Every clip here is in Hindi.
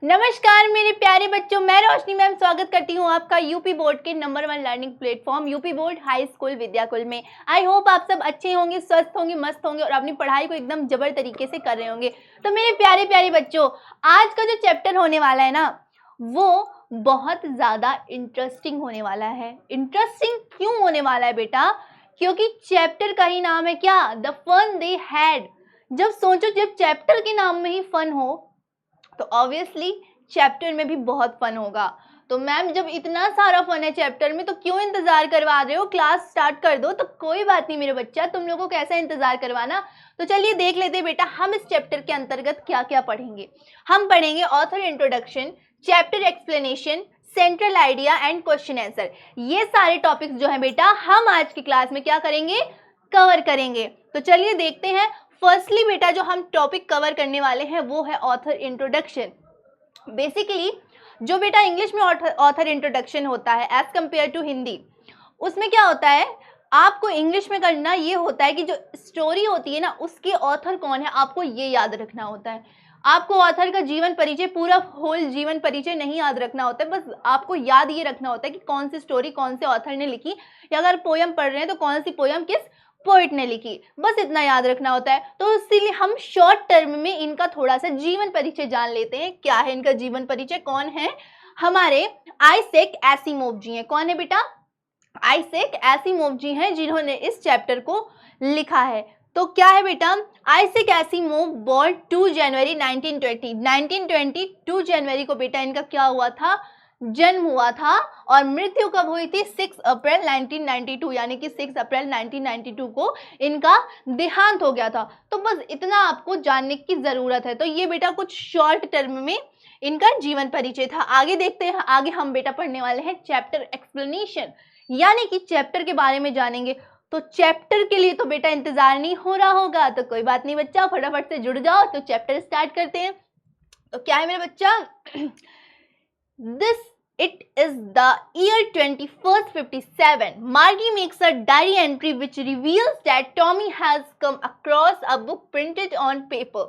नमस्कार मेरे प्यारे बच्चों, मैं रोशनी मैम स्वागत करती हूँ आपका यूपी बोर्ड के number 1 learning platform UP board high school Vidyakul में। आई होप आप सब अच्छे होंगे, स्वस्थ होंगे, मस्त होंगे और अपनी पढ़ाई को एकदम जबर तरीके से कर रहे होंगे। तो मेरे प्यारे प्यारे बच्चों, आज का जो चैप्टर होने वाला है ना, वो बहुत ज़्यादा इंटरेस्टिंग होने वाला है। इंटरेस्टिंग क्यों होने वाला है बेटा? क्योंकि चैप्टर का ही नाम है क्या? The fun they had. जब सोचो, जब चैप्टर के नाम में ही फन हो तो ऑब्वियसली चैप्टर में भी बहुत फन होगा। तो मैम जब इतना सारा फन है चैप्टर में तो क्यों इंतजार करवा रहे हो? क्लास स्टार्ट कर दो। तो कोई बात नहीं मेरे बच्चा, तुम लोगों को कैसा इंतजार करवाना। तो चलिए देख लेते हैं बेटा, हम इस चैप्टर के अंतर्गत क्या क्या पढ़ेंगे। हम पढ़ेंगे author introduction, chapter explanation, central idea and question answer. ये सारे टॉपिक्स जो है बेटा हम आज की क्लास में क्या करेंगे? कवर करेंगे। तो चलिए देखते हैं। फर्स्टली बेटा जो हम टॉपिक कवर करने वाले हैं वो है ऑथर इंट्रोडक्शन। बेसिकली जो बेटा इंग्लिश में ऑथर इंट्रोडक्शन होता है एज कंपेयर टू हिंदी, उसमें क्या होता है, आपको इंग्लिश में करना ये होता है कि जो स्टोरी होती है ना उसके ऑथर कौन है आपको ये याद रखना होता है। आपको ऑथर का जीवन परिचय, पूरा होल जीवन परिचय नहीं याद रखना होता है, बस आपको याद ये रखना होता है कि कौन सी स्टोरी कौन से ऑथर ने लिखी, या अगर पोयम पढ़ रहे हैं तो कौन सी पोयम किस पोइट ने लिखी, बस इतना याद रखना होता है। तो इसीलिए हम शॉर्ट टर्म में इनका थोड़ा सा जीवन परिचय जान लेते हैं। क्या है इनका जीवन परिचय? कौन है? हमारे आइजैक एसिमोव जी हैं। कौन है बेटा? आइजैक एसिमोव जी हैं जिन्होंने इस चैप्टर को लिखा है। तो क्या है बेटा? आइजैक एसिमोव बॉर्न 2 जनवरी 1920 2 जनवरी को बेटा इनका क्या हुआ था? जन्म हुआ था। और मृत्यु कब हुई थी? 6 अप्रैल 1992, यानी कि 6 अप्रैल 1992 को इनका देहांत हो गया था। तो बस इतना आपको जानने की जरूरत है। तो ये बेटा कुछ शॉर्ट टर्म में इनका जीवन परिचय था। आगे देखते हैं। आगे हम बेटा पढ़ने वाले हैं चैप्टर एक्सप्लेनेशन, यानी कि चैप्टर के बारे में जानेंगे। तो चैप्टर के लिए तो बेटा इंतजार नहीं हो रहा होगा, तो कोई बात नहीं बच्चा, फटाफट से जुड़ जाओ। तो चैप्टर स्टार्ट करते हैं। तो क्या है मेरे बच्चा? It is the year 2157. Margie makes a diary entry which reveals that Tommy has come across a book printed on paper.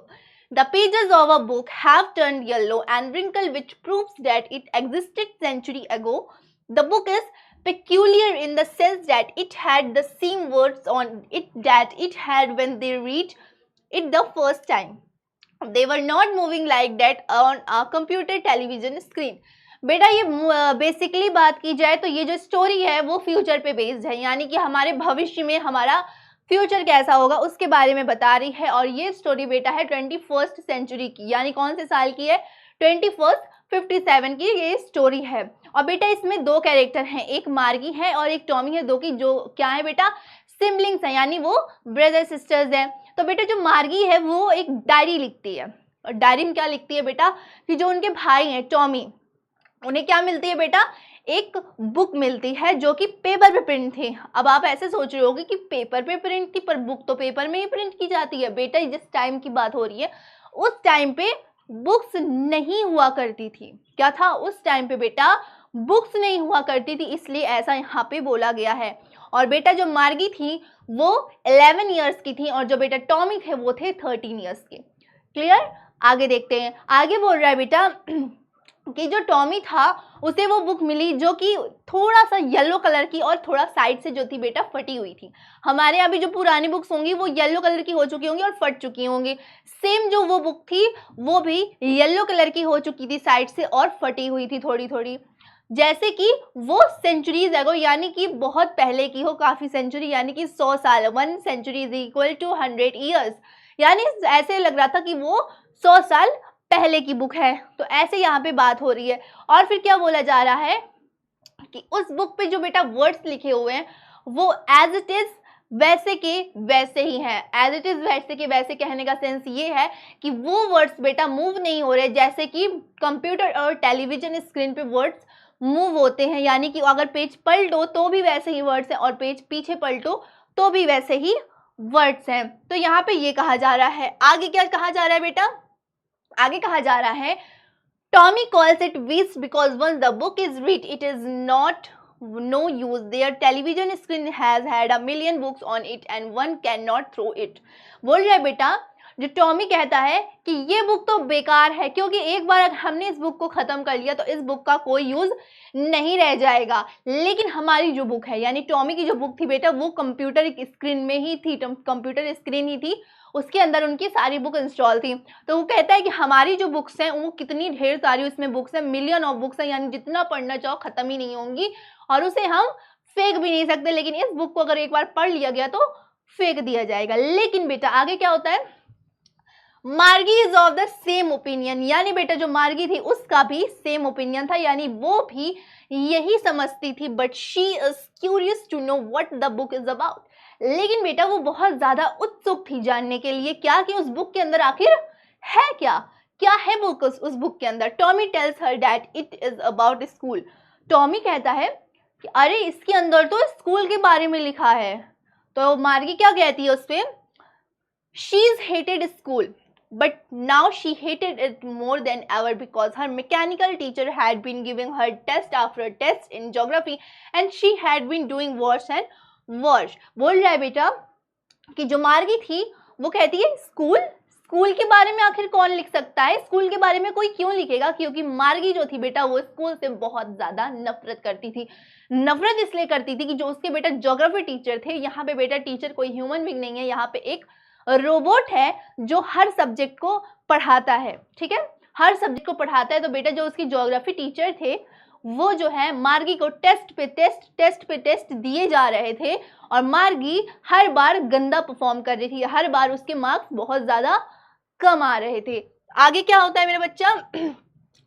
The pages of a book have turned yellow and wrinkled, which proves that it existed century ago. The book is peculiar in the sense that it had the same words on it that it had when they read it the first time. They were not moving like that on a computer television screen. बेटा ये बेसिकली बात की जाए तो ये जो स्टोरी है वो फ्यूचर पे बेस्ड है, यानी कि हमारे भविष्य में हमारा फ्यूचर कैसा होगा उसके बारे में बता रही है। और ये स्टोरी बेटा है 21st सेंचुरी की, यानी कौन से साल की है? 2157 की ये स्टोरी है। और बेटा इसमें दो कैरेक्टर हैं, एक मार्गी है और एक टॉमी है, दो की जो क्या है बेटा? सिबलिंग्स हैं, यानी वो ब्रदर सिस्टर्स हैं। तो बेटा जो मार्गी है वो एक डायरी लिखती है, और डायरी में क्या लिखती है बेटा? कि जो उनके भाई हैं टॉमी, उन्हें क्या मिलती है बेटा? एक बुक मिलती है जो कि पेपर पे प्रिंट थी। अब आप ऐसे सोच रहे होगे कि पेपर पे प्रिंट थी, पर बुक तो पेपर में ही प्रिंट की जाती है। बेटा जिस टाइम की बात हो रही है उस टाइम पे बुक्स नहीं हुआ करती थी। क्या था उस टाइम पे बेटा? बुक्स नहीं हुआ करती थी, इसलिए ऐसा यहाँ पे बोला गया है। और बेटा जो मार्गी थी वो 11 ईयर्स की थी, और जो बेटा टॉमी थे वो थे 13 ईयर्स के। क्लियर? आगे देखते हैं। आगे बोल रहा है बेटा कि जो टॉमी था उसे वो बुक मिली जो कि थोड़ा सा येलो कलर की और थोड़ा साइड से जो थी बेटा फटी हुई थी। हमारे अभी जो पुरानी बुक्स होंगी वो येलो कलर की हो चुकी होंगी और फट चुकी होंगी। सेम जो वो बुक थी वो भी येलो कलर की हो चुकी थी साइड से और फटी हुई थी थोड़ी थोड़ी, जैसे कि वो सेंचुरीज एगो, यानी कि बहुत पहले की हो। काफी सेंचुरी यानी कि 100 साल, 1 century is equal to 100 years, यानी ऐसे लग रहा था कि वो 100 साल पहले की बुक है। तो ऐसे यहाँ पे बात हो रही है। और फिर क्या बोला जा रहा है कि उस बुक पे जो बेटा वर्ड्स लिखे हुए हैं वो एज इट इज वैसे के वैसे ही हैं। एज इट इज वैसे के वैसे कहने का सेंस ये है कि वो वर्ड्स बेटा मूव नहीं हो रहे जैसे कि कंप्यूटर और टेलीविजन स्क्रीन पे वर्ड्स मूव होते हैं, यानी कि अगर पेज पलटो तो भी वैसे ही वर्ड्स हैं और पेज पीछे पलटो तो भी वैसे ही वर्ड्स हैं। तो यहाँ पे ये कहा जा रहा है। आगे क्या कहा जा रहा है बेटा? आगे कहा जा रहा है Tommy calls it waste because once the book is read it is not no use. Their television screen has had a million books on it and one cannot throw it. बोल रहा है बेटा जो टॉमी कहता है कि ये बुक तो बेकार है, क्योंकि एक बार अगर हमने इस बुक को खत्म कर लिया तो इस बुक का कोई यूज नहीं रह जाएगा। लेकिन हमारी जो बुक है, यानी टॉमी की जो बुक थी बेटा, वो कंप्यूटर स्क्रीन में ही थी, कंप्यूटर स्क्रीन ही थी, उसके अंदर उनकी सारी बुक इंस्टॉल थी। तो वो कहता है कि हमारी जो बुक्स हैं वो कितनी ढेर सारी उसमें बुक्स हैं, मिलियन ऑफ बुक्स हैं, यानी जितना पढ़ना चाहो खत्म ही नहीं होंगी, और उसे हम फेंक भी नहीं सकते। लेकिन इस बुक को अगर एक बार पढ़ लिया गया तो फेंक दिया जाएगा। लेकिन बेटा आगे क्या होता है, Margie is of the same opinion, यानी बेटा जो मार्गी थी उसका भी सेम ओपिनियन था, यानी वो भी यही समझती थी, but she is curious to know what the book is about. लेकिन बेटा वो बहुत ज्यादा उत्सुक थी जानने के लिए क्या कि उस बुक के अंदर आखिर है क्या, क्या है बुक उस बुक के अंदर। Tommy tells her that it is about school. Tommy कहता है कि अरे इसके अंदर तो स्कूल के बारे में लिखा है। तो मार्गी क्या कहती है उस पे, शीज hated school but now she hated it more than ever because her mechanical teacher had been giving her test after test in geography and she had been doing worse and worse। बोल रहा है बेटा कि जो मार्गी थी वो कहती है स्कूल के बारे में आखिर कौन लिख सकता है, स्कूल के बारे में कोई क्यों लिखेगा, क्योंकि मार्गी जो थी बेटा वो स्कूल से बहुत ज्यादा नफरत करती थी। नफरत इसलिए करती थी कि जो उसके बेटा ज्योग्राफी टीचर थे, यहाँ पे बेटा टीचर कोई ह्यूमन बीइंग नहीं है, यहाँ पे एक रोबोट है जो हर सब्जेक्ट को पढ़ाता है, ठीक है, हर सब्जेक्ट को पढ़ाता है। तो बेटा जो उसकी ज्योग्राफी टीचर थे वो जो है मार्गी को टेस्ट पे टेस्ट दिए जा रहे थे, और मार्गी हर बार गंदा परफॉर्म कर रही थी, हर बार उसके मार्क्स बहुत ज्यादा कम आ रहे थे। आगे क्या होता है मेरा बच्चा,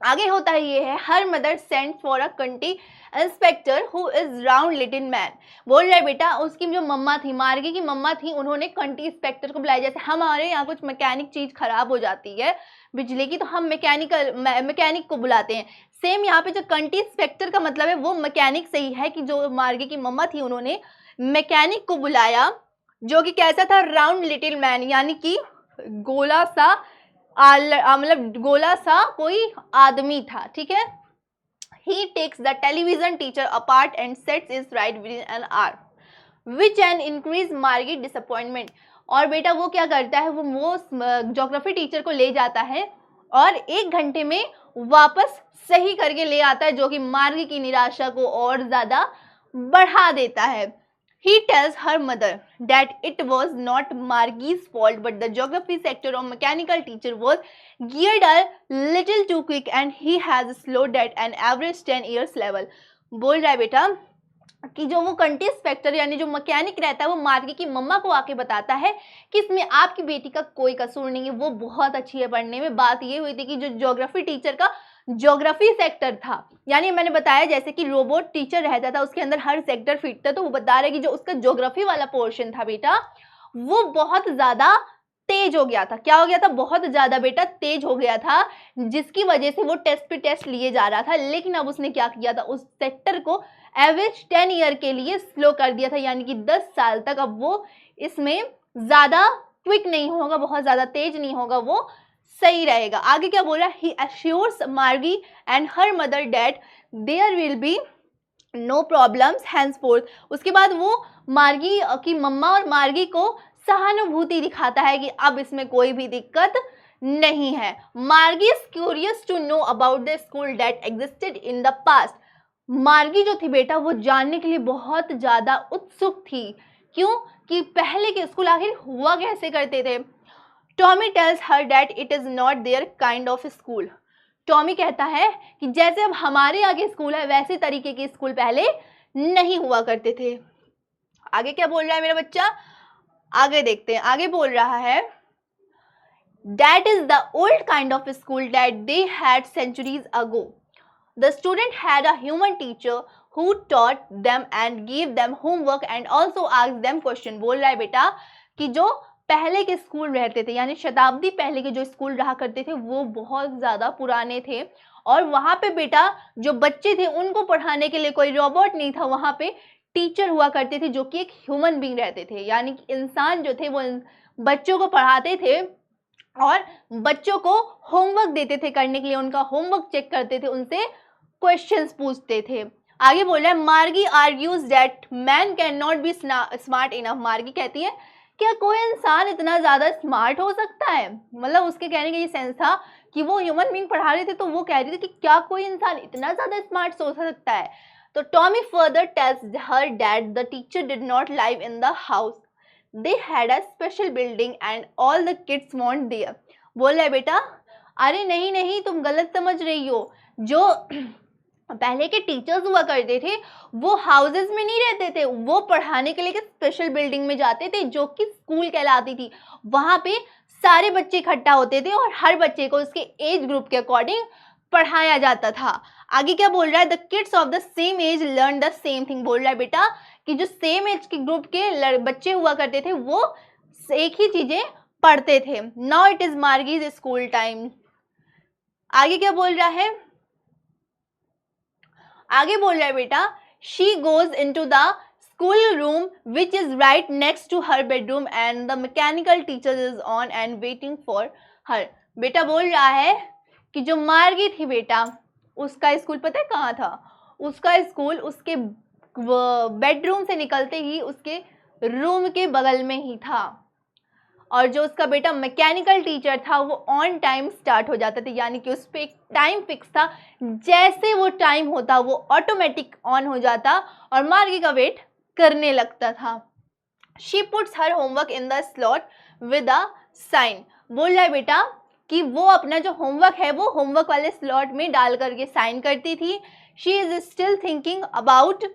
आगे होता है ये है, her mother send for a country inspector who is round little man. बोल रहे बेटा उसकी जो मम्मा थी, मार्गी की मम्मा थी, उन्होंने कंट्री इंस्पेक्टर को बुलाया। जैसे हमारे यहाँ कुछ मैकेनिक चीज खराब हो जाती है बिजली की तो हम मैकेनिक को बुलाते हैं, सेम यहाँ पे जो कंट्री इंस्पेक्टर का मतलब है वो मैकेनिक से ही है कि जो मार्गी की मम्मा थी उन्होंने मैकेनिक को बुलाया, जो कि कैसा था, राउंड लिटिल मैन, यानी कि गोला सा मतलब गोला सा कोई आदमी था, ठीक है। He takes the television teacher apart and sets it right within an hour, which an increase Margie disappointment। और बेटा वो क्या करता है, वो ज्योग्राफी टीचर को ले जाता है और 1 घंटे में वापस सही करके ले आता है, जो कि मार्गी की निराशा को और ज्यादा बढ़ा देता है। He tells her mother that it was not Margie's fault, but the geography sector of mechanical teacher was geared a little too quick and he has slowed at an average 10 years level। बोल रहा है बेटा कि जो वो कंट्री इंस्पेक्टर यानी जो मैकेनिक रहता है वो मार्गी की मम्मा को आके बताता है कि इसमें आपकी बेटी का कोई कसूर नहीं है, वो बहुत अच्छी है पढ़ने में। बात ये हुई थी कि जो ज्योग्राफी टीचर का ज्योग्राफी सेक्टर था, यानी मैंने बताया जैसे कि रोबोट टीचर रहता था उसके अंदर हर सेक्टर फिट था, तो वो बता रहे कि जो उसका ज्योग्राफी वाला पोर्शन था बेटा वो बहुत ज्यादा तेज हो गया था। क्या हो गया था, बहुत ज्यादा बेटा तेज हो गया था, जिसकी वजह से वो टेस्ट पे टेस्ट लिए जा रहा था। लेकिन अब उसने क्या किया था, उस सेक्टर को एवरेज 10 ईयर के लिए स्लो कर दिया था, यानी कि 10 साल तक अब वो इसमें ज्यादा क्विक नहीं होगा, बहुत ज्यादा तेज नहीं होगा, वो सही रहेगा। आगे क्या बोल रहा है, he assures Margie and her mother that there will be no problems henceforth. उसके बाद वो मार्गी की मम्मा और मार्गी को सहानुभूति दिखाता है कि अब इसमें कोई भी दिक्कत नहीं है। Margie is curious to know about the school that existed in the past. Margie जो थी बेटा वो जानने के लिए बहुत ज्यादा उत्सुक थी, क्यों कि पहले के स्कूल आखिर हुआ कैसे करते थे। Tommy tells her that it is not their kind of school. Tommy कहता है कि जैसे अब हमारे आगे स्कूल है वैसे तरीके के स्कूल पहले नहीं हुआ करते थे। आगे क्या बोल रहा है मेरा बच्चा, आगे देखते हैं। आगे बोल रहा है that is the old kind of school that they had centuries ago. The student had a human teacher who taught them and gave them homework and also asked them question। बोल रहा है बेटा कि जो पहले के स्कूल रहते थे, यानी शताब्दी पहले के जो स्कूल रहा करते थे वो बहुत ज्यादा पुराने थे, और वहां पे बेटा जो बच्चे थे उनको पढ़ाने के लिए कोई रोबोट नहीं था, वहां पे टीचर हुआ करते थे जो कि एक ह्यूमन बीइंग रहते थे, यानी कि इंसान जो थे वो बच्चों को पढ़ाते थे और बच्चों को होमवर्क देते थे करने के लिए, उनका होमवर्क चेक करते थे, उनसे क्वेश्चंस पूछते थे। आगे बोल रहा है मार्गी argues that man can not be smart enough. मार्गी कहती है क्या कोई इंसान इतना ज़्यादा स्मार्ट हो सकता है? मतलब उसके कहने का ये सेंस था कि वो ह्यूमन बीइंग पढ़ा रहे थे, तो वो कह रही थी कि क्या कोई इंसान इतना ज़्यादा स्मार्ट सोच सकता है? तो Tommy further tells her that the teacher did not live in the house, they had a special building and all the kids want there. बोल रहा है बेटा, अरे नहीं नहीं, तुम गलत समझ रही हो। जो पहले के टीचर्स हुआ करते थे वो हाउसेस में नहीं रहते थे, वो पढ़ाने के लिए एक स्पेशल बिल्डिंग में जाते थे जो कि स्कूल कहलाती थी। वहां पे सारे बच्चे इकट्ठा होते थे और हर बच्चे को उसके एज ग्रुप के अकॉर्डिंग पढ़ाया जाता था। आगे क्या बोल रहा है, the kids of the same age learn the same thing. बोल रहा है बेटा कि जो सेम एज के ग्रुप के बच्चे हुआ करते थे वो एक ही चीजें पढ़ते थे। Now it is Margie's school time. आगे क्या बोल रहा है, आगे बोल रहा है बेटा, she goes into the school room which is right next to her bedroom and the mechanical teacher is on and waiting for her. बेटा बोल रहा है कि जो मार्गी थी बेटा, उसका स्कूल पता है कहाँ था? उसका स्कूल उसके बेडरूम से निकलते ही उसके रूम के बगल में ही था। और जो उसका बेटा मैकेनिकल टीचर था वो ऑन टाइम स्टार्ट हो जाता था, यानी कि उस पर एक टाइम फिक्स था, जैसे वो टाइम होता वो ऑटोमेटिक ऑन हो जाता और मार्गी का वेट करने लगता था। She puts her homework in the slot with a sign. बोल रहा है बेटा कि वो अपना जो होमवर्क है वो होमवर्क वाले स्लॉट में डाल करके साइन करती थी। She is still thinking about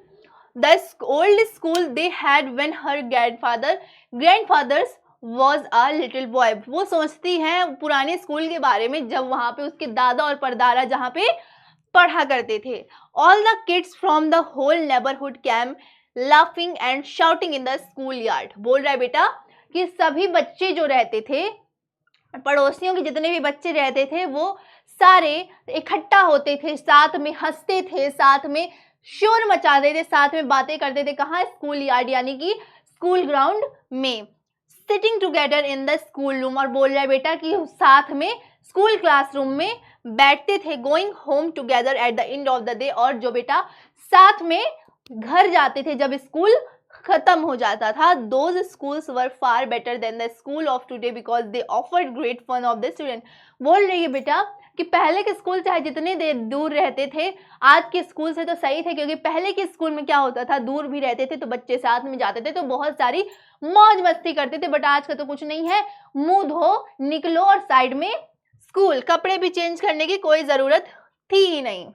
the old school they had when her grandfathers was a little boy. वो सोचती हैं पुराने स्कूल के बारे में जब वहां पे उसके दादा और परदादा जहाँ पे पढ़ा करते थे। All the kids from the whole neighbourhood came laughing and shouting in the school yard. बोल रहा है बेटा कि सभी बच्चे जो रहते थे, पड़ोसियों के जितने भी बच्चे रहते थे, वो सारे इकट्ठा होते थे, साथ में हंसते थे, साथ में शोर मचाते थे, साथ में बातें करते थे। कहाँ? स्कूल यार्ड यानी कि स्कूल ग्राउंड में। Sitting together in the school room. और बोल रहा है बेटा कि साथ में स्कूल क्लासरूम में बैठते थे। Going home together at the end of the day. और जो बेटा साथ में घर जाते थे जब स्कूल खत्म हो जाता था। Those schools were far better than the school of today because they offered great fun of the student. बोल रही है बेटा कि पहले के स्कूल चाहे जितने देर दूर रहते थे, आज के स्कूल से तो सही थे, क्योंकि पहले के स्कूल में क्या होता था, दूर भी रहते थे तो बच्चे साथ में जाते थे तो बहुत सारी मौज मस्ती करते थे। बट आज का तो कुछ नहीं है, मुंह धो निकलो और साइड में स्कूल, कपड़े भी चेंज करने की कोई जरूरत थी ही नहीं।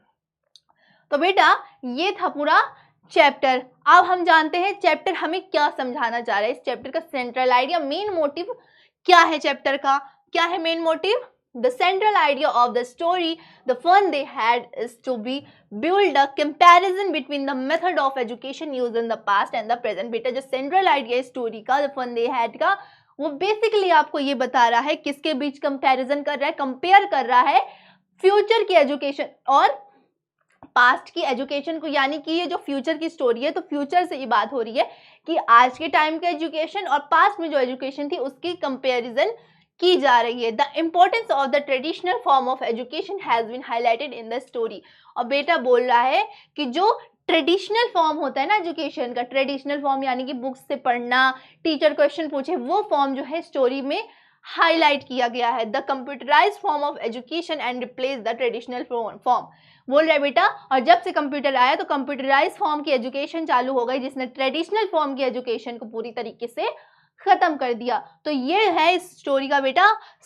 तो बेटा ये था पूरा चैप्टर। अब हम जानते हैं चैप्टर हमें क्या समझाना चाह रहा है। इस चैप्टर का सेंट्रल आइडिया, मेन मोटिव क्या है चैप्टर का? क्या है main motive? The central idea of the story, the fun they had, is to be build a comparison between the method of education used in the past and the present। बेटा जो central idea है स्टोरी का, the fun they had का, वो बेसिकली आपको ये बता रहा है किसके बीच कंपैरिजन कर रहा है, कंपेयर कर रहा है फ्यूचर की एजुकेशन और पास्ट की एजुकेशन को। यानी कि ये जो फ्यूचर की स्टोरी है तो फ्यूचर से ये बात हो रही है कि आज के टाइम के एजुकेशन और पास्ट में जो एजुकेशन थी उसकी कंपैरिजन की जा रही है। The importance of the traditional form of education has been highlighted in the story. और बेटा बोल रहा है कि जो ट्रेडिशनल फॉर्म होता है ना एजुकेशन का, ट्रेडिशनल फॉर्म यानी कि बुक्स से पढ़ना, टीचर क्वेश्चन पूछे, वो फॉर्म जो है स्टोरी में हाईलाइट किया गया है। The computerised form of education and replace the traditional form. बोल रहा है बेटा और जब से कंप्यूटर आया तो कंप्यूटराइज फॉर्म की एजुकेशन चालू हो गई, जिसने ट्रेडिशनल फॉर्म की एजुकेशन को पूरी तरीके से खत्म कर दिया। तो ये है इस स्टोरी का बेटा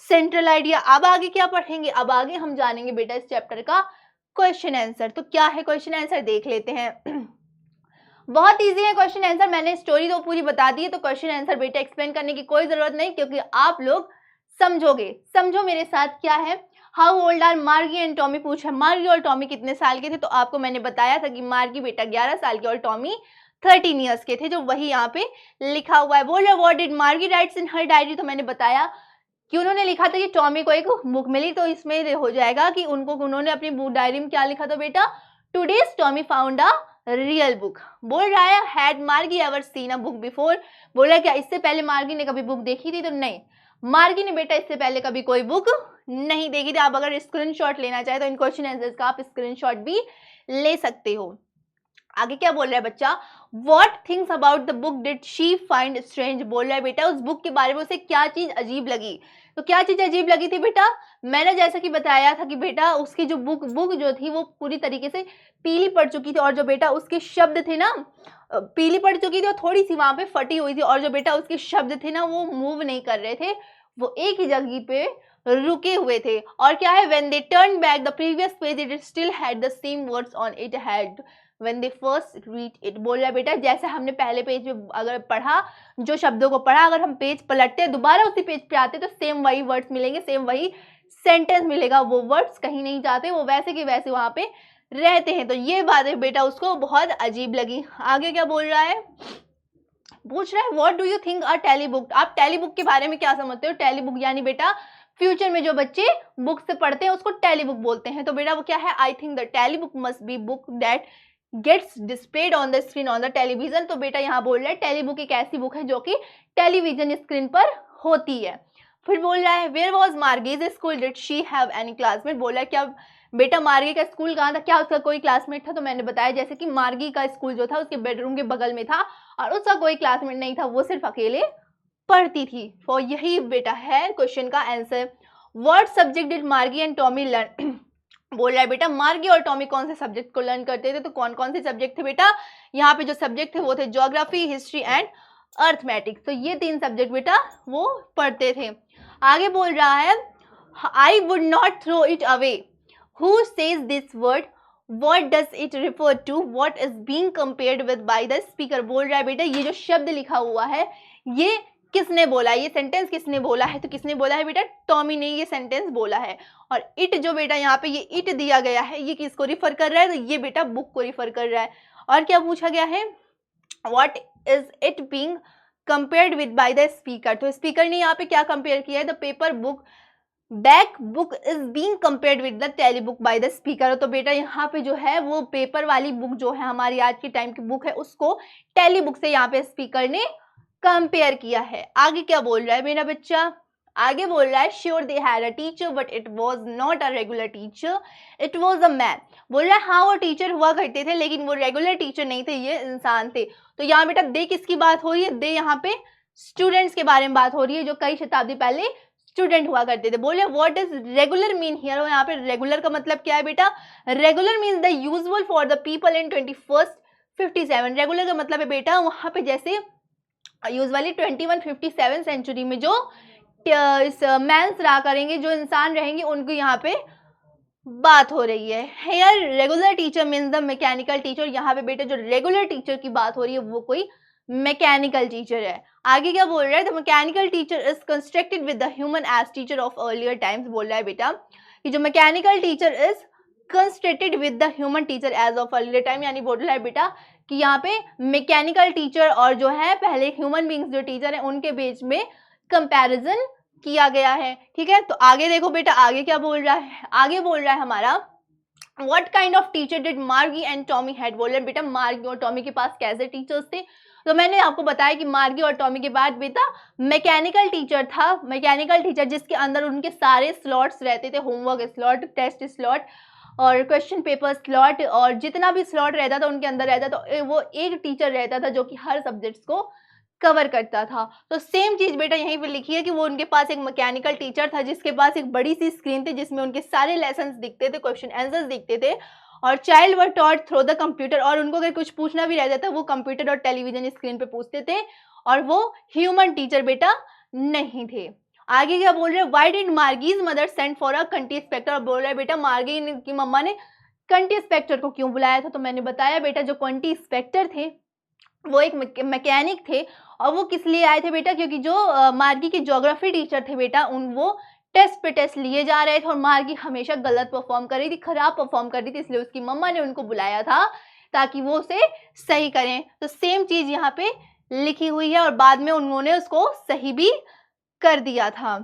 सेंट्रल आइडिया। अब आगे क्या पढ़ेंगे? अब आगे हम जानेंगे बेटा इस चैप्टर का क्वेश्चन आंसर। तो क्या है क्वेश्चन आंसर देख लेते हैं। बहुत इजी है क्वेश्चन आंसर, मैंने स्टोरी तो पूरी बता दी है, तो क्वेश्चन आंसर बेटा एक्सप्लेन करने की कोई जरूरत नहीं, क्योंकि आप लोग समझोगे। समझो मेरे साथ क्या है। हाउ ओल्ड आर मार्गी एंड टॉमी पूछा, मार्गी और टॉमी कितने साल के थे? तो आपको मैंने बताया था कि मार्गी बेटा 11 साल के और टॉमी 13 ईयर्स के थे, जो वही यहाँ पे लिखा हुआ है। बोल रहे व्हाट डिड मार्गी राइट्स इन हर डायरी। तो मैंने बताया कि उन्होंने लिखा था कि टॉमी को एक बुक मिली, तो इसमें हो जाएगा कि उन्होंने अपनी बुक डायरी में क्या लिखा था बेटा, today's Tommy found a real book. बोल रहा है हैड मार्गी ever seen a book before. बोल रहा है क्या इससे पहले मार्गी ने कभी बुक देखी थी? तो नहीं, मार्गी ने बेटा इससे पहले कभी कोई बुक नहीं देखी थी। आप अगर स्क्रीनशॉट लेना चाहे तो इन क्वेश्चन आंसर्स का आप स्क्रीनशॉट भी ले सकते हो। आगे क्या बोल रहा है बच्चा, what things about the book did she find strange, बोल रहा है बेटा उस बुक के बारे में उसे क्या चीज अजीब लगी। तो क्या चीज अजीब लगी थी बेटा, मैंने जैसा कि बताया था कि बेटा उसकी जो बुक जो थी वो पूरी तरीके से पीली पड़ चुकी थी, और जो बेटा उसके शब्द थे ना पीली पड़ चुकी थी और थोड़ी सी वहां पे फटी हुई थी, और जो बेटा उसके शब्द थे ना वो मूव नहीं कर रहे थे, वो एक ही जगह पे रुके हुए थे। और क्या है, when they turned back the previous page it still had the same words on it had when they first read it, बोल रहा है बेटा जैसे हमने पहले पेज पे अगर पढ़ा, जो शब्दों को पढ़ा, अगर हम पेज पलटते दोबारा उसी पेज पे आते तो सेम वही वर्ड्स मिलेंगे, सेम वही सेंटेंस मिलेगा, वो वर्ड्स कहीं नहीं जाते, वो वैसे के वैसे वहां पे रहते हैं। तो ये बात है बेटा उसको बहुत अजीब लगी। आगे क्या बोल रहा है, पूछ रहा है what do you think a tele book, आप टेली बुक के बारे में क्या समझते हो। टेली बुक यानी बेटा फ्यूचर में जो बच्चे बुक से पढ़ते हैं उसको टेली बुक बोलते हैं। तो बेटा वो क्या है, I think the tele book must be book that gets displayed on the screen on the television. तो बेटा यहाँ बोल रहा है टेली बुक एक ऐसी बुक है जो कि टेलीविजन स्क्रीन पर होती है। फिर बोल रहा है where was Margie's school did she have any classmate, बोल रहा है क्या बेटा मार्गी का स्कूल कहाँ था, क्या उसका कोई क्लासमेट था। तो मैंने बताया जैसे कि मार्गी का स्कूल जो था उसके बेडरूम के बगल में था और उसका कोई क्लासमेट नहीं था, वो सिर्फ अकेले पढ़ती थी। तो यही बेटा है क्वेश्चन का आंसर। व्हाट सब्जेक्ट डिड मार्गी एंड टॉमी लर्न, बोल रहा है बेटा मार्गी और टॉमी कौन से सब्जेक्ट को लर्न करते थे। तो कौन कौन से सब्जेक्ट थे बेटा, यहाँ पे जो सब्जेक्ट थे वो थे ज्योग्राफी, हिस्ट्री एंड अर्थमेटिक्स। तो ये 3 सब्जेक्ट बेटा वो पढ़ते थे। आगे बोल रहा है I would not throw it away, who says this word, what does it refer to, what is being compared with by the speaker, बोल रहा है बेटा ये जो शब्द लिखा हुआ है ये किसने बोला, ये सेंटेंस किसने बोला है। तो किसने बोला है बेटा, टॉमी ने ये सेंटेंस बोला है। और इट जो बेटा यहाँ पे ये इट दिया गया है ये किसको रिफर कर रहा है, तो ये बेटा बुक को रिफर कर रहा है। और क्या पूछा गया है, what is it being compared with by the speaker, तो स्पीकर ने यहाँ पे क्या कंपेयर किया है, the paper book back book is being compared with the tele book by the speaker. तो बेटा यहाँ पे जो है वो पेपर वाली बुक जो है हमारी आज के टाइम की बुक है उसको टेली बुक से यहाँ पे स्पीकर ने कंपेयर किया है। आगे क्या बोल रहा है मेरा बच्चा, आगे बोल रहा है sure they had a teacher but it was not a regular teacher, it was a man. बोल रहा है हाँ वो टीचर हुआ करते थे लेकिन वो रेगुलर टीचर नहीं थे, ये इंसान थे। तो यहाँ बेटा दे किसकी बात हो रही है, दे यहाँ पे स्टूडेंट्स के बारे में बात हो रही है जो कई शताब्दी पहले स्टूडेंट हुआ करते थे। बोले what is regular mean here, यहाँ पे रेगुलर का मतलब क्या है बेटा, regular means the usual for the people in 21st 57। Regular का मतलब है बेटा वहां पे जैसे यूजुअली 2157 सेंचुरी में जो मैंस रहा करेंगे, जो इंसान रहेंगे उनको यहाँ पे बात हो रही है। Here regular teacher means the mechanical teacher, यहाँ पे बेटा जो रेगुलर टीचर की बात हो रही है वो कोई मैकेनिकल टीचर है। आगे क्या बोल रहा है, the mechanical teacher is constructed with the human as teacher of earlier times. बोल रहा है बेटा कि जो mechanical teacher is constructed with the human teacher as of earlier time, यानी बोल रहा है बेटा कि यहाँ पे मैकेनिकल टीचर और जो है पहले ह्यूमन बींग्स जो टीचर है उनके बीच में कंपैरिजन किया गया है। ठीक है, तो आगे देखो बेटा आगे क्या बोल रहा है, आगे बोल रहा है हमारा what kind of teacher did मार्गी एंड टॉमी हैड। बोल रहे बेटा मार्गी और टॉमी के पास कैसे टीचर्स थे। तो मैंने आपको बताया कि मार्गी और टॉमी के बाद बेटा मैकेनिकल टीचर था, मैकेनिकल टीचर जिसके अंदर उनके सारे स्लॉट्स रहते थे, होमवर्क स्लॉट, टेस्ट स्लॉट और क्वेश्चन पेपर स्लॉट, और जितना भी स्लॉट रहता था उनके अंदर रहता था, तो वो एक टीचर रहता था जो कि हर सब्जेक्ट्स को कवर करता था। तो सेम चीज बेटा यहीं पे लिखी है कि वो उनके पास एक मैकेनिकल टीचर था जिसके पास एक बड़ी सी स्क्रीन थी जिसमें उनके सारे लेसन्स दिखते थे, क्वेश्चन आंसर्स दिखते थे, और child were taught through the computer, और उनको अगर कुछ पूछना भी रहता था वो कंप्यूटर और टेलीविजन स्क्रीन पे पूछते थे, और वो ह्यूमन टीचर बेटा नहीं थे। आगे क्या बोल रहे हैं, why did Margie's mother send for a country inspector, और बोल रहा है बेटा मार्गी की मम्मा ने कंट्री इंस्पेक्टर को क्यों बुलाया था। तो मैंने बताया बेटा जो कंट्री इंस्पेक्टर थे वो एक मैकेनिक थे, और वो किस लिए आए थे बेटा, क्योंकि जो मार्गी के ज्योग्राफी टीचर थे बेटा वो टेस्ट पे टेस्ट लिए जा रहे थे और मार्गी हमेशा गलत परफॉर्म कर रही थी, खराब परफॉर्म कर रही थी, इसलिए उसकी मम्मा ने उनको बुलाया था ताकि वो उसे सही करें। तो सेम चीज यहाँ पे लिखी हुई है और बाद में उन्होंने उसको सही भी कर दिया था।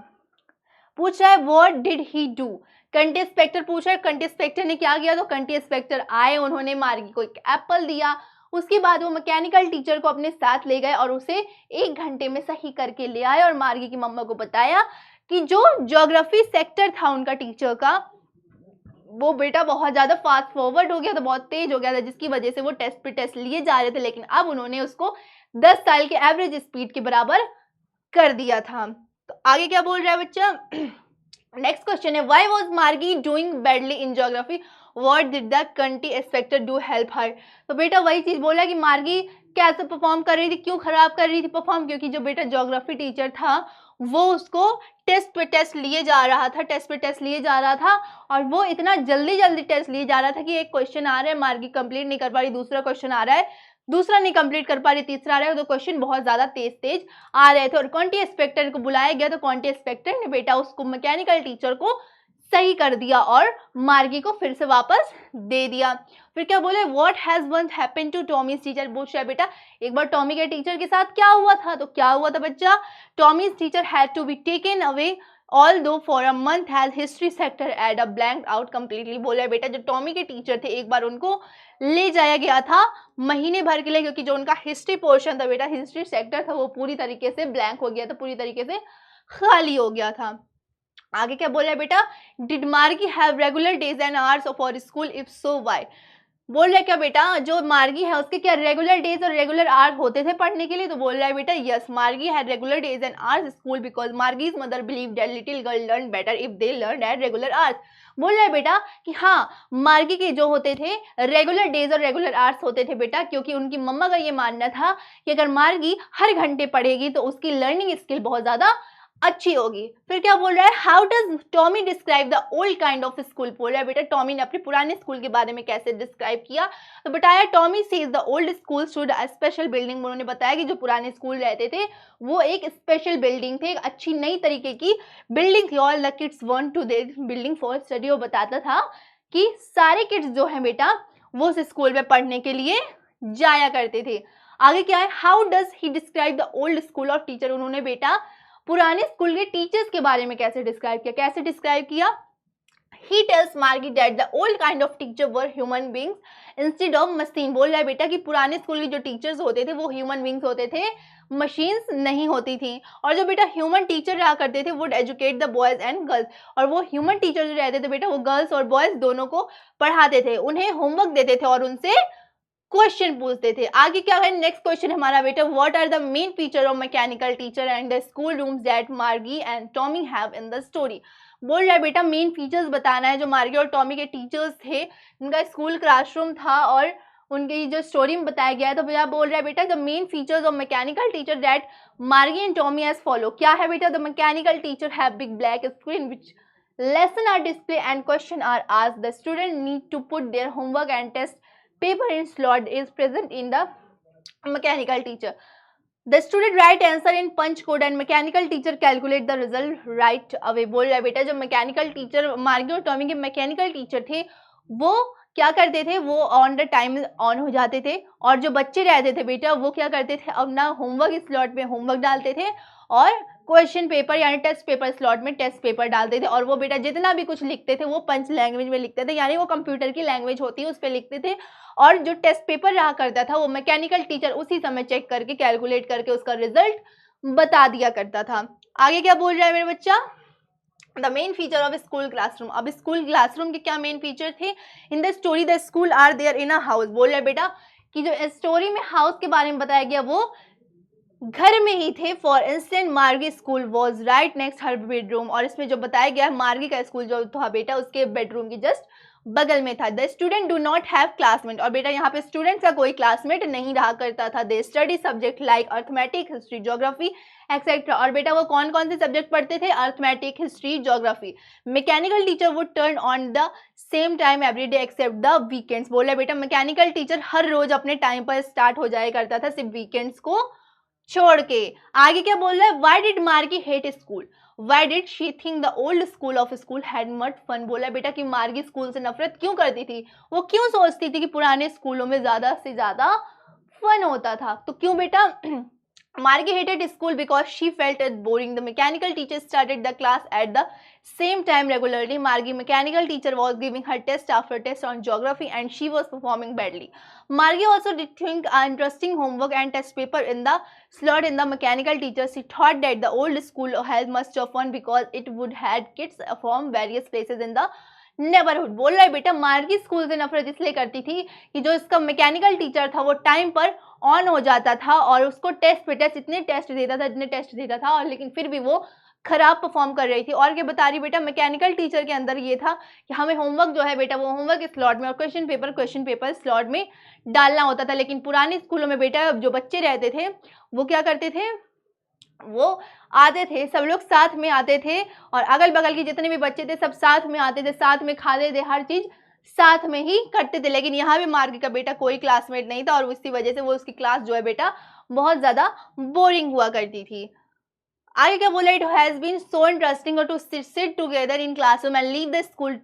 पूछ रहा है what did he do, country inspector पूछ रहा है कंट्री इंस्पेक्टर ने क्या किया। तो कंट्री इंस्पेक्टर आए, उन्होंने मार्गी को एक एप्पल दिया, उसके बाद वो मैकेनिकल टीचर को अपने साथ ले गए और उसे 1 घंटे में सही करके ले आए, और मार्गी की मम्मा को बताया कि जो ज्योग्राफी सेक्टर था उनका टीचर का वो बेटा बहुत ज़्यादा फास्ट फॉरवर्ड हो गया था, बहुत तेज हो गया था, जिसकी वजह से वो टेस्ट पे टेस्ट लिए जा रहे थे, लेकिन अब उन्होंने उसको 10 साल के एवरेज स्पीड के बराबर कर दिया था। तो आगे क्या बोल रहा है बच्चा? नेक्स्ट क्वेश्चन है, व्हाई वाज मार्गी doing badly in geography, what did the country expected do help her. तो बेटा वही चीज बोला कि मार्गी कैसे परफॉर्म कर रही थी, क्यों खराब कर रही थी परफॉर्म, क्योंकि जो बेटा ज्योग्राफी टीचर था वो उसको टेस्ट पे टेस्ट लिए जा रहा था, टेस्ट पे टेस्ट लिए जा रहा था, और वो इतना जल्दी जल्दी टेस्ट लिए जा रहा था कि एक क्वेश्चन आ रहा है मार्गी कंप्लीट नहीं कर पा रही, दूसरा क्वेश्चन आ रहा है, दूसरा नहीं कंप्लीट कर पा रही, तीसरा आ रहा है, तो क्वेश्चन बहुत ज्यादा तेज तेज आ रहे थे। और क्वांटी इंस्पेक्टर को बुलाया गया, तो क्वांटी इंस्पेक्टर ने बेटा उसको मैकेनिकल टीचर को सही कर दिया और मार्गी को फिर से वापस दे दिया। फिर क्या बोले, what has once happened to Tommy's teacher. पूछ रहा है बेटा एक बार टॉमी के टीचर के साथ क्या हुआ था, तो क्या हुआ था बच्चा, Tommy's teacher had to be taken away although for a month has history sector had a blanked out completely। बोला है बेटा जो टॉमी के टीचर थे एक बार उनको ले जाया गया था महीने भर के लिए, क्योंकि जो उनका हिस्ट्री पोर्शन था बेटा, हिस्ट्री सेक्टर था, वो पूरी तरीके से ब्लैंक हो गया था, पूरी तरीके से खाली हो गया था। आगे क्या बोला है बेटा, डिड मार्गी have regular days and hours for school, if so why. बोल रहा है क्या बेटा जो मार्गी है उसके क्या रेगुलर डेज और रेगुलर आवर्स होते थे पढ़ने के लिए, तो बोल रहा है बेटा yes, Margie had regular days and hours school because Margie's mother believe that little girl learn better if they learn at regular hours. बोल रहा है बेटा कि हाँ मार्गी के जो होते थे रेगुलर डेज और रेगुलर आवर्स होते थे बेटा, क्योंकि उनकी मम्मा का ये मानना था कि अगर मार्गी हर घंटे पढ़ेगी तो उसकी लर्निंग स्किल बहुत ज्यादा अच्छी होगी। फिर क्या बोल रहा है, how does Tommy describe the old kind of school. बोल रहा है बेटा टॉमी ने अपने पुराने स्कूल के बारे में कैसे डिस्क्राइब किया, तो बताया Tommy says the old school stood a special building. उन्होंने बताया कि जो पुराने स्कूल रहते थे वो एक स्पेशल बिल्डिंग थे, एक अच्छी नई तरीके की बिल्डिंग थी। All the kids want to their building for study. वो बताता था कि सारे किड्स जो है बेटा वो उस स्कूल में पढ़ने के लिए जाया करते थे। आगे क्या है, how does he describe the old school of teacher. उन्होंने बेटा पुराने स्कूल के टीचर्स के बारे में कैसे डिस्क्राइब किया, कैसे डिस्क्राइब किया, he tells Margie that the old kind of teacher were human beings instead of machine। बोल रहा है बेटा कि पुराने स्कूल के जो टीचर्स होते थे वो ह्यूमन बींग्स होते थे, मशीन्स नहीं होती थी। और जो बेटा ह्यूमन टीचर रहा करते थे would educate the boys and girls, और वो ह्यूमन टीचर जो रहते थे बेटा वो गर्ल्स और बॉयज दोनों को पढ़ाते थे, उन्हें होमवर्क देते थे और उनसे क्वेश्चन पूछते थे। आगे क्या है, नेक्स्ट क्वेश्चन हमारा बेटा, what are the main feature of mechanical teacher and the school rooms that Margie and Tommy have in the story. बोल रहा है बेटा मेन फीचर्स बताना है जो मार्गी और टॉमी के टीचर्स थे, उनका स्कूल क्लासरूम था और उनकी जो स्टोरी में बताया गया है। तो भैया बोल रहा है बेटा the main features of mechanical teacher that Margie and Tommy as follow. क्या है बेटा, the mechanical teacher have big black screen which lesson are display and question are asked. The student need to put their homework and test paper in slot is present in the mechanical teacher. The student write answer in punch code and mechanical teacher calculate the result right away। बोल रहा है बेटा जो मैकेनिकल टीचर मार्गी और टॉमी के मैकेनिकल टीचर थे वो क्या करते थे, वो ऑन द टाइम ऑन हो जाते थे, और जो बच्चे रहते थे बेटा वो क्या करते थे अपना होमवर्क स्लॉट में होमवर्क डालते थे और क्वेश्चन पेपर यानी टेस्ट पेपर स्लॉट में टेस्ट पेपर डालते थे। और वो बेटा जितना भी कुछ लिखते थे वो पंच लैंग्वेज में लिखते थे, यानी वो कंप्यूटर की लैंग्वेज होती है उस पर लिखते थे, और जो टेस्ट पेपर रहा करता था वो मैकेनिकल टीचर उसी समय चेक करके कैलकुलेट करके उसका रिजल्ट बता दिया करता था। आगे क्या बोल रहा है मेरा बच्चा, the main feature of school classroom. अब स्कूल क्लासरूम के क्या मेन फीचर थे, in the story the school are there in a house. बोल रहा है बेटा कि जो स्टोरी में हाउस के बारे में बताया गया वो घर में ही थे। फॉर इंस्टेंट मार्गी school was right next her bedroom, और इसमें जो बताया गया है मार्गी का स्कूल जो था बेटा उसके बेडरूम की जस्ट बगल में था। The student do not have classmate, और बेटा यहाँ पे स्टूडेंट्स का कोई क्लासमेट नहीं रहा करता था। They study subject like arithmetic history geography etcetera, और बेटा वो कौन कौन से सब्जेक्ट पढ़ते थे, arithmetic history geography. Mechanical teacher would turn on the same time every day except the weekends. बोला बेटा मैकेनिकल टीचर हर रोज अपने टाइम पर स्टार्ट हो जाया करता था सिर्फ वीकेंड्स को छोड़ के। आगे क्या बोल रहा है, why did Margie hate school, why did she think the old school of school had much fun. बोला बेटा कि मार्गी स्कूल से नफरत क्यों करती थी, वो क्यों सोचती थी कि पुराने स्कूलों में ज्यादा से ज्यादा फन होता था। तो क्यों बेटा, Margie hated school because she felt it boring. The mechanical teacher started the class at the same time regularly. Margie, mechanical teacher, was giving her test after test on geography and she was performing badly. Margie also did think interesting homework and test paper in the slot in the mechanical teacher. She thought that the old school had much of fun because it would had kids from various places in the neighbourhood. बोल रहा है बेटा मार्गी स्कूल से नफरत इसलिए करती थी कि जो इसका मैकेनिकल टीचर था वो टाइम पर ऑन हो जाता था और उसको टेस्ट पे टेस्ट इतने टेस्ट देता था और लेकिन फिर भी वो खराब परफॉर्म कर रही थी। और क्या बता रही बेटा, मैकेनिकल टीचर के अंदर ये था कि हमें होमवर्क जो है बेटा वो होमवर्क स्लॉट में और क्वेश्चन पेपर स्लॉट में डालना होता था। लेकिन पुराने स्कूलों में बेटा जो बच्चे रहते थे वो क्या करते थे, वो आते थे, सब लोग साथ में आते थे और अगल बगल के जितने भी बच्चे थे सब साथ में आते थे, साथ में खाते थे, हर चीज साथ में ही करते थे। लेकिन यहाँ भी मार्गी का बेटा कोई क्लासमेट नहीं था और उसी वजह से वो उसकी क्लास जो है बेटा बहुत ज्यादा बोरिंग हुआ करती थी। आगे क्या बोला, it has been so interesting to sit together in classroom and leave the school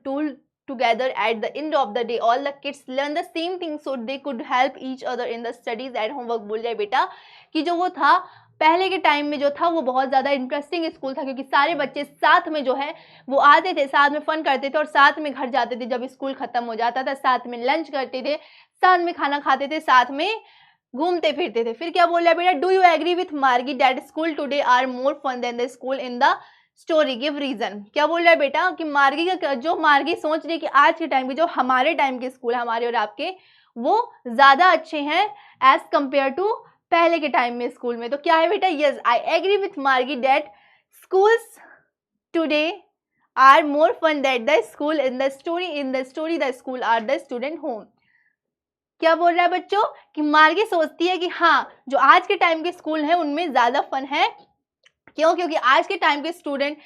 together at the end of the day. All the kids learn the same thing so they could help each other in the studies at homework। बोल जाए बेटा कि जो वो था पहले के टाइम में जो था वो बहुत ज़्यादा इंटरेस्टिंग स्कूल था क्योंकि सारे बच्चे साथ में जो है वो आते थे, साथ में फन करते थे और साथ में घर जाते थे जब स्कूल खत्म हो जाता था, साथ में लंच करते थे, साथ में खाना खाते थे, साथ में घूमते फिरते थे। फिर क्या बोल रहा है बेटा, do you agree with Margie that school today are more fun than the school in the story, give reason. क्या बोल रहा है बेटा कि मार्गी का जो मार्गी सोच रही है कि आज के टाइम के जो हमारे टाइम के स्कूल हमारे और आपके वो ज्यादा अच्छे हैं एज कंपेयर टू पहले के टाइम में स्कूल में। तो क्या है बेटा, yes I agree with Margie that schools today are more fun that the school in the story the school are the student home. क्या बोल रहा है बच्चों कि मार्गी सोचती है कि हाँ जो आज के टाइम के स्कूल हैं उनमें ज्यादा फन है। क्यों? क्योंकि आज के टाइम के student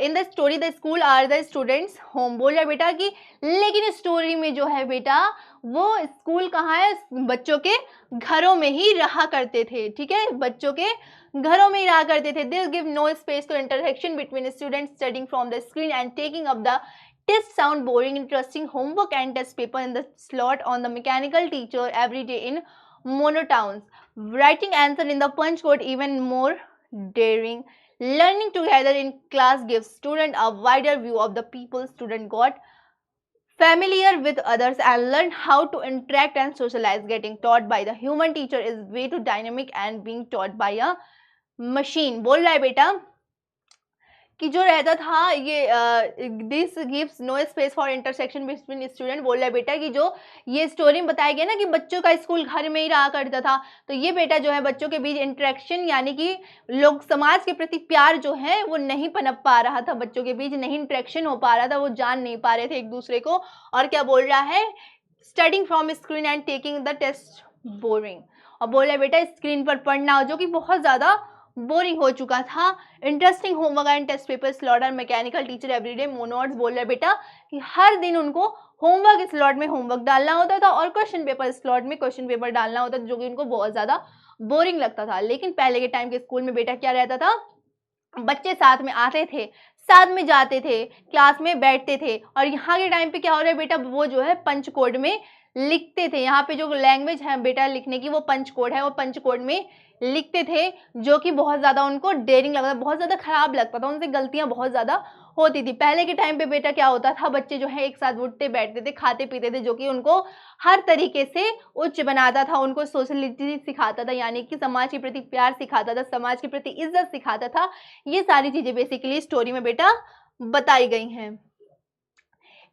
in the story the school are the students home. बोल रहा है बेटा कि लेकिन स्टोरी में जो है बेटा वो स्कूल कहाँ है, बच्चों के घरों में ही रहा करते थे। ठीक है, बच्चों के घरों में ही रहा करते थे। This give no space to interaction between students studying from the screen and taking up the test sound boring, interesting homework and test paper in the slot on the mechanical teacher every day in monotones. Writing answer in the punch code even more daring. Learning together in class gives student a wider view of the people. Student got familiar with others and learn how to interact and socialize. Getting taught by the human teacher is way too dynamic and being taught by a machine। बोल रहा है बेटा कि जो रहता था ये this gives no space for intersection between student. बोल रहा है बेटा कि जो ये स्टोरी में बताया गया ना कि बच्चों का स्कूल घर में ही रहा करता था, तो ये बेटा जो है बच्चों के बीच इंटरेक्शन यानी कि लोग समाज के प्रति प्यार जो है वो नहीं पनप पा रहा था, बच्चों के बीच नहीं इंटरेक्शन हो पा रहा था, वो जान नहीं पा रहे थे एक दूसरे को। और क्या बोल रहा है, studying from screen and taking the test boring. और बोल रहा है बेटा स्क्रीन पर पढ़ना जो कि बहुत ज़्यादा बोरिंग हो चुका था। Interesting homework and test paper slot और मैकेनिकल टीचर एवरीडे मोनोट्स। बोल रहे बेटा कि हर दिन उनको होमवर्क स्लॉट में होमवर्क डालना होता था और क्वेश्चन पेपर स्लॉट में क्वेश्चन पेपर डालना होता था जो कि उनको बहुत ज़्यादा बोरिंग लगता था। लेकिन पहले के टाइम के स्कूल में बेटा क्या रहता था, बच्चे साथ में आते थे, साथ में जाते थे, क्लास में बैठते थे। और यहाँ के टाइम पे क्या हो रहा है बेटा, वो जो है पंच कोड में लिखते थे। यहाँ पे जो लैंग्वेज है बेटा लिखने की वो पंच कोड है, वो पंच कोड में लिखते थे जो कि बहुत ज़्यादा उनको डेयरिंग लगता था, बहुत ज़्यादा खराब लगता था, उनसे गलतियाँ बहुत ज़्यादा होती थी। पहले के टाइम पे बेटा क्या होता था, बच्चे जो है एक साथ उठते बैठते थे, खाते पीते थे, जो कि उनको हर तरीके से उच्च बनाता था, उनको सोशलिटी सिखाता था यानी कि समाज के प्रति प्यार सिखाता था, समाज के प्रति इज्जत सिखाता था। ये सारी चीज़ें बेसिकली स्टोरी में बेटा बताई गई हैं।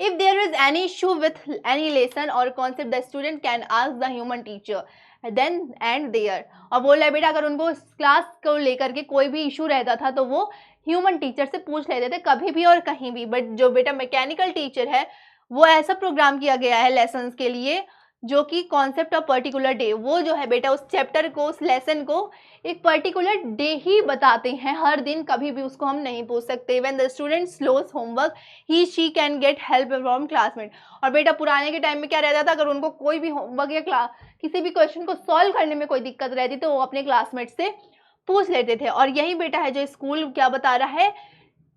If there is any issue with any lesson or concept, the student can ask the human teacher then and there। और बोल रहा है बेटा अगर उनको क्लास को लेकर के कोई भी इशू रहता था तो वो ह्यूमन टीचर से पूछ लेते थे कभी भी और कहीं भी। बट जो बेटा मैकेनिकल टीचर है वो ऐसा प्रोग्राम किया गया है लेसन्स के लिए जो कि कॉन्सेप्ट ऑफ पर्टिकुलर डे, वो जो है बेटा उस चैप्टर को उस लेसन को एक पर्टिकुलर डे ही बताते हैं, हर दिन कभी भी उसको हम नहीं पूछ सकते। When the student slows homework he she can get help from classmate. और बेटा पुराने के टाइम में क्या रहता था, अगर उनको कोई भी होमवर्क या किसी भी क्वेश्चन को सॉल्व करने में कोई दिक्कत रहती तो वो अपने क्लासमेट से पूछ लेते थे। और यही बेटा है जो स्कूल क्या बता रहा है,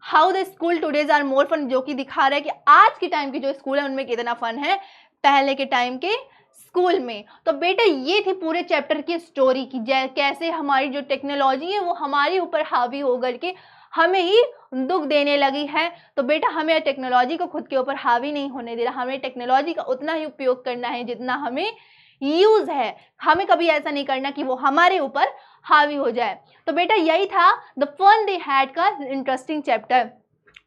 how the school today's are more fun, जो कि दिखा रहा है कि आज के टाइम के जो स्कूल है उनमें कितना फन है पहले के टाइम के स्कूल में। तो बेटा ये थी पूरे चैप्टर की स्टोरी की कैसे हमारी जो टेक्नोलॉजी है वो हमारे ऊपर हावी होकर के हमें ही दुख देने लगी है। तो बेटा हमें टेक्नोलॉजी को खुद के ऊपर हावी नहीं होने दे रहा, हमें टेक्नोलॉजी का उतना ही उपयोग करना है जितना हमें यूज है, हमें कभी ऐसा नहीं करना कि वो हमारे ऊपर हावी हो जाए। तो बेटा यही था द फन दे हैड का इंटरेस्टिंग चैप्टर।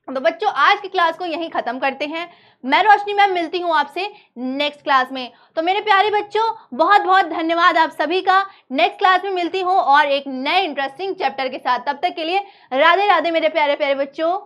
तो बच्चों आज की क्लास को यहीं खत्म करते हैं। मैं रोशनी मैम मिलती हूँ आपसे नेक्स्ट क्लास में। तो मेरे प्यारे बच्चों बहुत बहुत धन्यवाद आप सभी का। नेक्स्ट क्लास में मिलती हूँ और एक नए इंटरेस्टिंग चैप्टर के साथ। तब तक के लिए राधे राधे मेरे प्यारे प्यारे बच्चों।